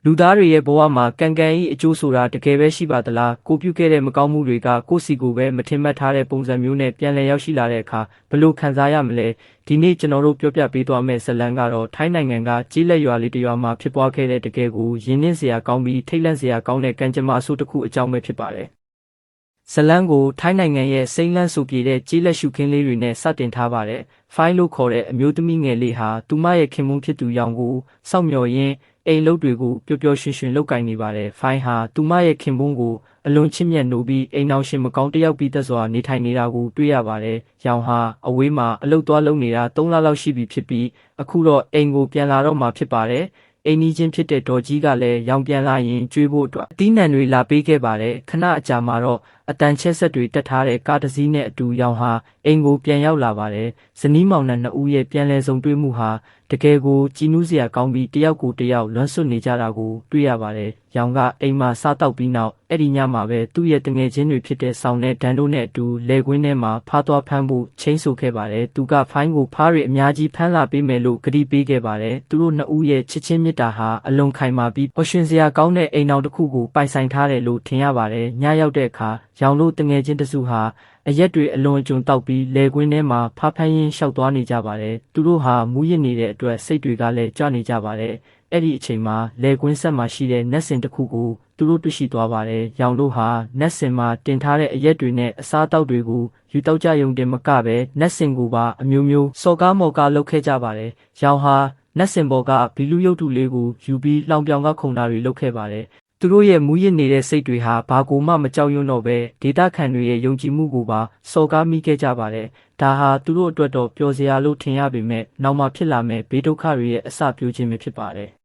လူသားတွေရဲ့ဘဝမှာကံကံ၏အကျိုးဆိုတာတကယ်ပဲရှိပါသလားကိုပြုခဲ့တဲ့မကောင်းမှုတွေကကိုယ့်စီကိုပဲမထင်မှတ်ထားတဲ့ပုံစံမျိုးနဲ့ပြန်လည်ရောက်ရှိလာတဲ့အခါဘယ်လိုခံစားရမလဲဒီနေ့ကျွန်တော်တို့ပြောပြပေးသွားမယ့်ဇာတ်လမ်းကတော့ထိုင်းနိုင်ငံကကြေးလက်ရွာလေးတစ်ရွာမှာဖြစ်ပွားခဲ့တဲ့တကယ်ကိုရင်းနှင်းစရာကောင်းပြီးထိတ်လန့်စရာကောင်းတဲ့ကံကြမ္မာအဆိုးတစ်ခုအကြောင်းပဲဖြစ်ပါတယ်ဇလန်းကိုထိုင်းနိုင်ငံရဲ့စိမ့်လန်းဆိုပြေတဲ့ကြေးလက်ရှုခင်းလေးတွေနဲ့စတင်ထားပါတယ်။ဖိုင်းလို့ခေါ်တဲ့အမျိုးသမီးငယ်လေးဟာသူမရဲ့ခင်မွန်းဖြစ်သူရောင်ကိုစောင့်မျှော်ရင်းအိမ်လုပ်တွေကိုပျော်ပျော်ရွှင်ရွှင်လုပ်ကိုင်နေပါတယ်။ဖိုင်းဟာသူမရဲ့ခင်မွန်းကိုအလွန်ချစ်မြတ်နိုးပြီးအိမ်အောင်ရှင်မကောင်းတယောက်ပြီးသက်စွာနေထိုင်နေတာကိုတွေ့ရပါတယ်။ရောင်ဟာအဝေးမှာအလုပ်သွားလုပ်နေတာ3လလောက်ရှိပြီဖြစ်ပြီးအခုတော့အိမ်ကိုပြန်လာတော့မှဖြစ်ပါတယ်။အိမ်နီးချင်းဖြစ်တဲ့ဒေါ်ကြီးကလည်းရောင်ပြန်လာရင်ကျွေးဖို့အတွက်အသီးနှံတွေလာပေးခဲ့ပါတယ်ခဏအကြာမှာတော့အတန်ချက်ဆက်တွေတက်ထားတဲ့ကားတစ်စီးနဲ့အတူရောင်ဟာအိမ်ကိုပြန်ရောက်လာပါတယ်ဇနီးမောင်နှံနှစ်ဦးရဲ့ပြန်လည်ဆုံတွေ့မှုဟာတကယ်ကိုကြည်နူးစရာကောင်းပြီးတယောက်ကိုတယောက်လွမ်းဆွနေကြတာကိုတွေ့ရပါတယ်ရောင်ကအိမ်မှာစားတောက်ပြီးနောက်အဲ့ဒီညမှာပဲသူ့ရဲ့တငယ်ချင်းတွေဖြစ်တဲ့ဆောင်းနဲ့ဒန်တို့နဲ့အတူလေကွင်းထဲမှာဖားသွားဖမ်းဖို့ချိန်ဆခဲ့ပါတယ်သူကဖိုင်းကိုဖားတွေအများကြီးဖမ်းလာပေးမယ်လို့ကတိပေးခဲ့ပါတယ်သူတို့နှစ်ဦးရဲ့ချစ်ချင်းမြတ်တာဟာအလွန်ခိုင်မာပြီးပျော်ရွှင်စရာကောင်းတဲ့အိမ်တော်တစ်ခုကိုပိုင်ဆိုင်ထားတယ်လို့ထင်ရပါတယ်ညရောက်တဲ့အခါရောင်လို့တငယ်ချင်းတစုဟာအရက်တွေအလွန်အကျွံတောက်ပြီးလေကွင်းထဲမှာဖားဖမ်းရင်းရှောက်သွားနေကြပါတယ်သူတို့ဟာမူးယစ်နေတဲ့အတွက်စိတ်တွေကလည်းကြွနေကြပါတယ်အဲ့ဒီအချိန်မှာလေကွင်းဆက်မှာရှိတဲ့နတ်စင်တစ်ခုကိုသူတို့တွေ့ရှိသွားပါတယ်။ရောင်တို့ဟာနတ်စင်မှာတင်ထားတဲ့အရက်တွေနဲ့အစားအသောက်တွေကိုယူတောက်ကြယုံတင်မကပဲနတ်စင်ကိုပါအမျိုးမျိုးစော်ကားမော်ကားလုပ်ခဲ့ကြပါတယ်။ရောင်ဟာနတ်စင်ဘော်ကဘီလူရုပ်တုလေးကိုယူပြီးလောင်ပြောင်ကခုန်တာတွေလုပ်ခဲ့ပါတယ်။သူတို့ရဲ့မူးယစ်နေတဲ့စိတ်တွေဟာဘာကိုမှမကြောက်ရွံ့တော့ပဲဒေတာခန်တွေရဲ့ယုံကြည်မှုကိုပါစော်ကားမိခဲ့ကြပါတယ်။ဒါဟာသူတို့အတွက်တော့ပျော်စရာလို့ထင်ရပေမဲ့နောက်မှဖြစ်လာမဲ့ဘေးဒုက္ခတွေရဲ့အစပျိုးခြင်းပဲဖြစ်ပါတယ်။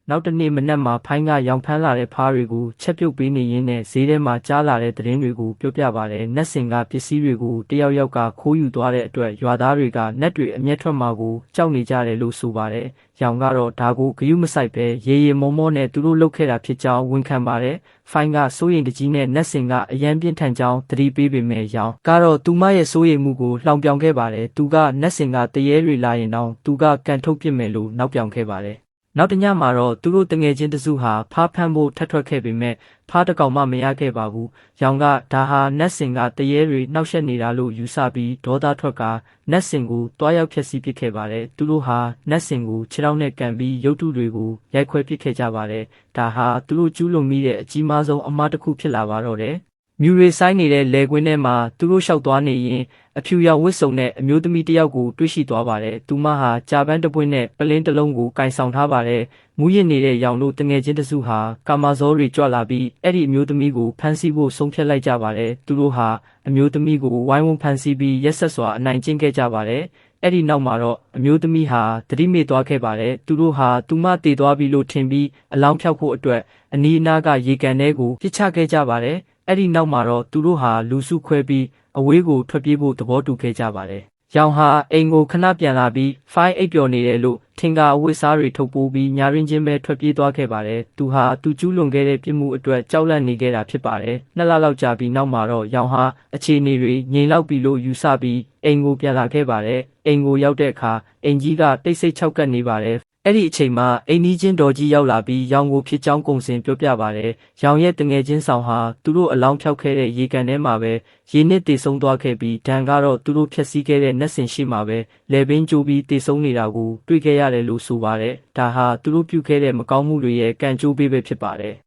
နောက်တနေ့မနက်မှာဖိုင်းကရောင်ဖမ်းလာတဲ့ဖားတွေကိုချက်ပြုတ်ပေးနေရင်းနဲ့ဈေးထဲမှာကြားလာတဲ့သတင်းတွေကိုပြောပြပါတယ်။နတ်စင်ကပစ္စည်းတွေကိုတယောက်ယောက်ကခိုးယူသွားတဲ့အတွက်ရွာသားတွေကနတ်တွေအမျက်ထွက်မှာကိုကြောက်နေကြတယ်လို့ဆိုပါတယ်။ရောင်ကတော့ဒါကိုဂရုမစိုက်ပဲရေရေမောမောနဲ့သူတို့လုပ်ခဲ့တာဖြစ်ကြောင်းဝန်ခံပါတယ်။ဖိုင်းကစိုးရိမ်တကြီးနဲ့နတ်စင်ကအယံပြင်းထန်ကြောင်းသတိပေးပေမဲ့ရောင်ကတော့သူမရဲ့စိုးရိမ်မှုကိုလှောင်ပြောင်ခဲ့ပါတယ်။သူကနတ်စင်ကတရေတွေလာရင်တော့သူကကန်ထုတ်ပစ်မယ်လို့နောက်ပြောင်ခဲ့ပါတယ်။နောက်တညမှာတော့သူတို့တငယ်ချင်းတစုဟာဖားဖမ်းဖို့ထပ်ထွက်ခဲ့ပေမဲ့ဖားတကောင်မှမရခဲ့ပါဘူး။ရောင်ကဒါဟာနတ်စင်ကတရေတွေနှောက်ယှက်နေတာလို့ယူဆပြီးဒေါသထွက်ကနတ်စင်ကိုတွားရောက်ဖျက်ဆီးပစ်ခဲ့ပါတယ်။သူတို့ဟာနတ်စင်ကိုခြေထောက်နဲ့ကန်ပြီးရုပ်တုတွေကိုရိုက်ခွဲပစ်ခဲ့ကြပါတယ်။ဒါဟာသူတို့ကျူးလွန်မိတဲ့အကြီးမားဆုံးအမှားတစ်ခုဖြစ်လာပါတော့တယ်။မြူရီဆိုင်နေတဲ့လေကွင်းထဲမှာသူတို့လျှောက်သွားနေရင်အဖြူရောင်ဝတ်စုံနဲ့အမျိုးသမီးတစ်ယောက်ကိုတွေ့ရှိသွားပါတယ်။သူမဟာကြာပန်းတစ်ပွင့်နဲ့ပလင်းတစ်လုံးကိုကင်ဆောင်ထားပါတယ်။မူးယစ်နေတဲ့ရောင်တို့တငယ်ချင်းတစုဟာကာမာဇောတွေကြွလာပြီးအဲ့ဒီအမျိုးသမီးကိုဖမ်းဆီးဖို့ဆုံးဖြတ်လိုက်ကြပါတယ်။သူတို့ဟာအမျိုးသမီးကိုဝိုင်းဝန်းဖမ်းဆီးပြီးရက်ဆက်စွာအနိုင်ကျင့်ခဲ့ကြပါတယ်။အဲ့ဒီနောက်မှာတော့အမျိုးသမီးဟာသတိမေ့သွားခဲ့ပါတယ်။သူတို့ဟာသူမတည်သွားပြီလို့ထင်ပြီးအလောင်းဖြောက်ဖို့အတွက်အနီးအနားကရေကန်ထဲကိုပစ်ချခဲ့ကြပါတယ်။အဲ့ဒီနောက်မှာတော့သူတို့ဟာလူစုခွဲပြီးအဝေးကိုထွက်ပြေးဖို့သဘောတူခဲ့ကြပါတယ်။ရောင်ဟာအိမ်ကိုခဏပြန်လာပြီးဖိုင်းအိပ်ပျော်နေတယ်လို့ထင်ကအဝတ်စားတွေထုတ်ပိုးပြီးညာရင်းချင်းပဲထွက်ပြေးသွားခဲ့ပါတယ်။သူဟာသူကျူးလွန်ခဲ့တဲ့ပြစ်မှုအတွက်ကြောက်လန့်နေခဲ့တာဖြစ်ပါတယ်။2 လလောက်ကြာပြီးနောက်မှာတော့ရောင်ဟာအခြေအနေတွေငြိမ်လောက်ပြီလို့ယူဆပြီးအိမ်ကိုပြန်လာခဲ့ပါတယ်။အိမ်ကိုရောက်တဲ့အခါအိမ်ကြီးကတိတ်ဆိတ်ခြောက်ကပ်နေပါတယ်။အဲ့ဒီအချိန်မှာအိမ်နီးချင်းတော်ကြီးရောက်လာပြီးရောင်ကိုဖြစ်ကြောင်းကုံစင်ပြောပြပါတယ်။ရောင်ရဲ့တငယ်ချင်းဆောင်ဟာသူတို့အလောင်းဖြောက်ခဲ့တဲ့ရေကန်ထဲမှာပဲရေနစ်တေဆုံးသွားခဲ့ပြီးဒဏ်ကတော့သူတို့ဖျက်ဆီးခဲ့တဲ့နတ်စင်ရှိမှာပဲလေပင်ကျိုးပြီးတေဆုံးနေတာကိုတွေ့ခဲ့ရတယ်လို့ဆိုပါတယ်။ဒါဟာသူတို့ပြုခဲ့တဲ့မကောင်းမှုတွေရဲ့ကံကြိုးပေးပဲဖြစ်ပါတယ်။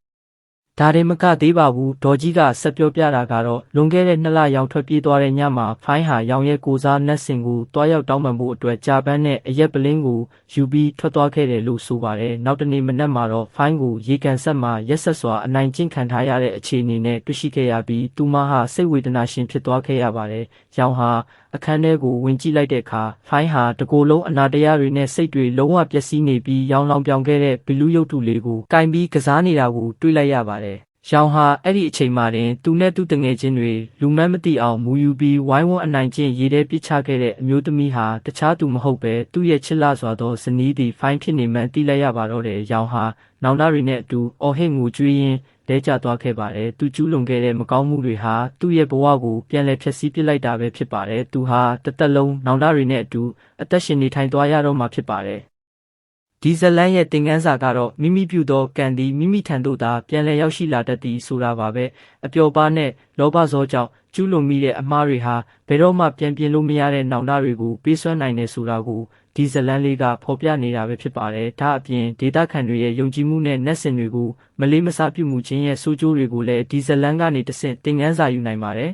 ဒါတင်မကသေးပါဘူးဒေါ်ကြီးကဆက်ပြောပြတာကတော့လွန်ခဲ့တဲ့2 လရောင်ထွက်ပြေးသွားတဲ့ညမှာဖိုင်းဟာရောင်ရဲ့ကိုစားနတ်စင်ကိုတွားရောက်တောင်းပန်ဖို့အတွက်ကြာပန်းနဲ့အရက်ပလင်းကိုယူပြီးထွက်သွားခဲ့တယ်လို့ဆိုပါတယ်နောက်တနေ့မနက်မှာတော့ဖိုင်းကိုရေကန်ဆက်မှာရက်ဆက်စွာအနိုင်ကျင့်ခံထားရတဲ့အခြေအနေနဲ့တွေ့ရှိခဲ့ရပြီးသူမဟာစိတ်ဝေဒနာရှင်ဖြစ်သွားခဲ့ရပါတယ်ရောင်ဟာအခန်းထဲကိုဝင်ကြည့်လိုက်တဲ့အခါဖိုင်းဟာတကိုယ်လုံးအနာတရားတွေနဲ့စိတ်တွေလုံးဝပျက်စီးနေပြီးရောင်လောင်ပြောင်ခဲ့တဲ့ဘီလူရုပ်တုလေးကိုကင်ပြီးကစားနေတာကိုတွေ့လိုက်ရပါတယ်ရောင်ဟာအဲ့ဒီအချိန်မှတင်သူနဲ့သူတငယ်ချင်းတွေလူမန်းမသိအောင်မူယူပြီးဝိုင်းဝန်းအနိုင်ကျင့်ရေးထဲပစ်ချခဲ့တဲ့အမျိုးသမီးဟာတခြားသူမဟုတ်ပဲသူ့ရဲ့ချစ်လှစွာသောဇနီးသည်ဖိုင်းဖြစ်နေမှန်းသိလိုက်ရပါတော့တယ်ရောင်ဟာနောင်တတွေနဲ့အတူအော်ဟစ်ငိုကြွေးရင်းလဲကျသွားခဲ့ပါတယ်သူကျူးလွန်ခဲ့တဲ့မကောင်းမှုတွေဟာသူ့ရဲ့ဘဝကိုပြန်လည်ဖျက်ဆီးပစ်လိုက်တာပဲဖြစ်ပါတယ်သူဟာတစ်သက်လုံးနောင်တတွေနဲ့အတူအသက်ရှင်နေထိုင်သွားရတော့မှာဖြစ်ပါတယ် ဒီဇလန်ရဲ့သင်ခန်းစာကတော့မိမိပြုသောကံသည်မိမိထံသို့သာပြန်လည်ရောက်ရှိလာတတ်သည်ဆိုတာပါပဲအပျော်ပါးနဲ့လောဘဇောကြောင့်ကျူးလွန်မိတဲ့အမှားတွေဟာဘယ်တော့မှပြန်ပြင်လို့မရတဲ့နောင်တတွေကိုပေးစွမ်းနိုင်တယ်ဆိုတာကိုဒီဇလန်လေးကဖော်ပြနေတာပဲဖြစ်ပါတယ်ဒါအပြင်ဒေတာခန်တွေရဲ့ယုံကြည်မှုနဲ့နတ်စင်တွေကိုမလေးမစားပြုမှုခြင်းရဲ့ဆိုးကျိုးတွေကိုလည်းဒီဇလန်ကနေတဆင့်သင်ခန်းစာယူနိုင်ပါတယ်